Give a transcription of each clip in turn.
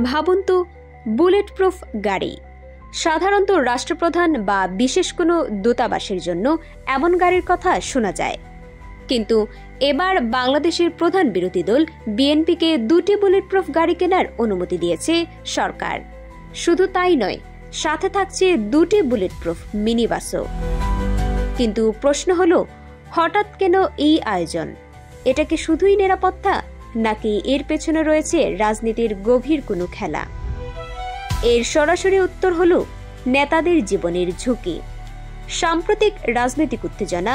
ভাবুন তো, bullet proof গাড়ি। সাধারণত রাষ্ট্রপ্রধান বা বিশেষ কোনো দূতাবাসের জন্য এমন গাড়ির কথা শোনা যায়, কিন্তু এবার বাংলাদেশের প্রধান বিরোধী দল বিএনপিকে 2টি বুলেট প্রুফ গাড়ি কেনার অনুমতি দিয়েছে সরকার। শুধু তাই নয়, সাথে থাকছে 2টি বুলেট প্রুফ মিনি বাসও। কিন্তু প্রশ্ন হলো, হঠাৎ কেন এই আয়োজন? এটা কি শুধুই নিরাপত্তা, নাকি এর পেছনে রয়েছে রাজনীতির গভীর কোনো খেলা? এর সরাসরি উত্তর হলো নেতাদের জীবনের ঝুঁকি। সাম্প্রতিক রাজনৈতিক উত্তেজনা,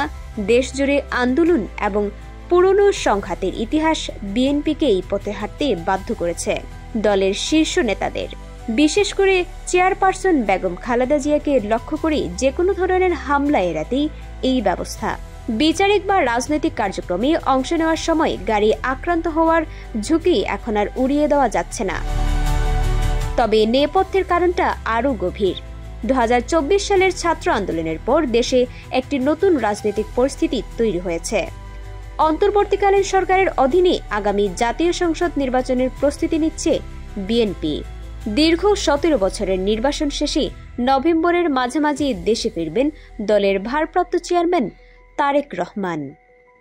দেশজুড়ে আন্দোলন এবং পুরনো সংঘাতের ইতিহাস বিএনপিকে এই পথে হাঁটতে বাধ্য করেছে। দলের শীর্ষ নেতাদের, বিশেষ করে চেয়ারপারসন বেগম খালেদা জিয়াকে লক্ষ্য করে যে কোনো ধরনের হামলা এড়াতেই এই ব্যবস্থা। বিচারিক বা রাজনৈতিক কার্যক্রমে অংশ নেওয়ার সময় গাড়ি আক্রান্ত হওয়ার ঝুঁকি এখন আর উড়িয়ে দেওয়া যাচ্ছে না। তবে নেপথ্যের কারণটা আরও গভীর। 2024 সালের ছাত্র আন্দোলনের পর দেশে একটি নতুন রাজনৈতিক পরিস্থিতি তৈরি হয়েছে। অন্তর্বর্তীকালীন সরকারের অধীনে আগামী জাতীয় সংসদ নির্বাচনের প্রস্তুতি নিচ্ছে বিএনপি। দীর্ঘ 17 বছরের নির্বাচন শেষে নভেম্বরের মাঝামাঝি দেশে ফিরবেন দলের ভারপ্রাপ্ত চেয়ারম্যান তারেক রহমান।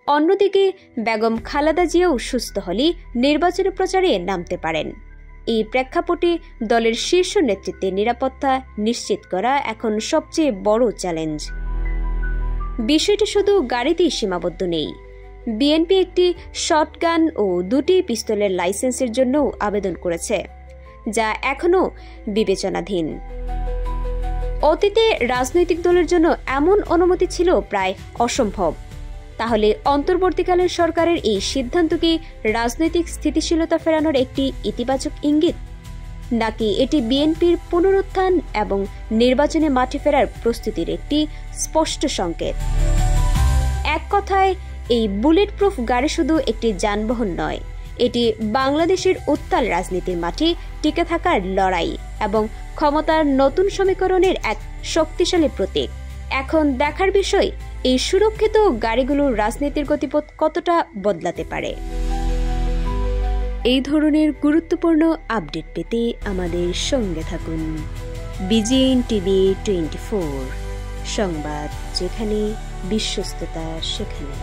অন্যদিকে বেগম খালেদা জিয়াও সুস্থ হলে নির্বাচনী প্রচারে নামতে পারেন। এই প্রেক্ষাপটে দলের শীর্ষ নেতৃত্বের নিরাপত্তা নিশ্চিত করা এখন সবচেয়ে বড় চ্যালেঞ্জ। বিষয়টি শুধু গাড়িতেই সীমাবদ্ধ নেই। বিএনপি একটি শটগান ও 2টি পিস্তলের লাইসেন্সের জন্যও আবেদন করেছে, যা এখনও বিবেচনাধীন। অতীতে রাজনৈতিক দলের জন্য এমন অনুমতি ছিল প্রায় অসম্ভব। তাহলে অন্তর্বর্তীকালীন সরকারের এই সিদ্ধান্ত কি রাজনৈতিক স্থিতিশীলতা ফেরানোর একটি ইতিবাচক ইঙ্গিত, নাকি এটি বিএনপির পুনরুত্থান এবং নির্বাচনে মাঠে ফেরার প্রস্তুতির একটি স্পষ্ট সংকেত? এক কথায়, এই বুলেট প্রুফ গাড়ি শুধু একটি যানবাহন নয়, এটি বাংলাদেশের উত্তাল রাজনীতির মাঠে টিকে থাকার লড়াই এবং ক্ষমতার নতুন সমীকরণের এক শক্তিশালী প্রতীক। এখন দেখার বিষয়, এই সুরক্ষিত গাড়িগুলোর রাজনীতির গতিপথ কতটা বদলাতে পারে। এই ধরনের গুরুত্বপূর্ণ আপডেট পেতে আমাদের সঙ্গে থাকুন। বিজিএন টিভি 24, সংবাদ যেখানে, বিশ্বস্ততা সেখানে।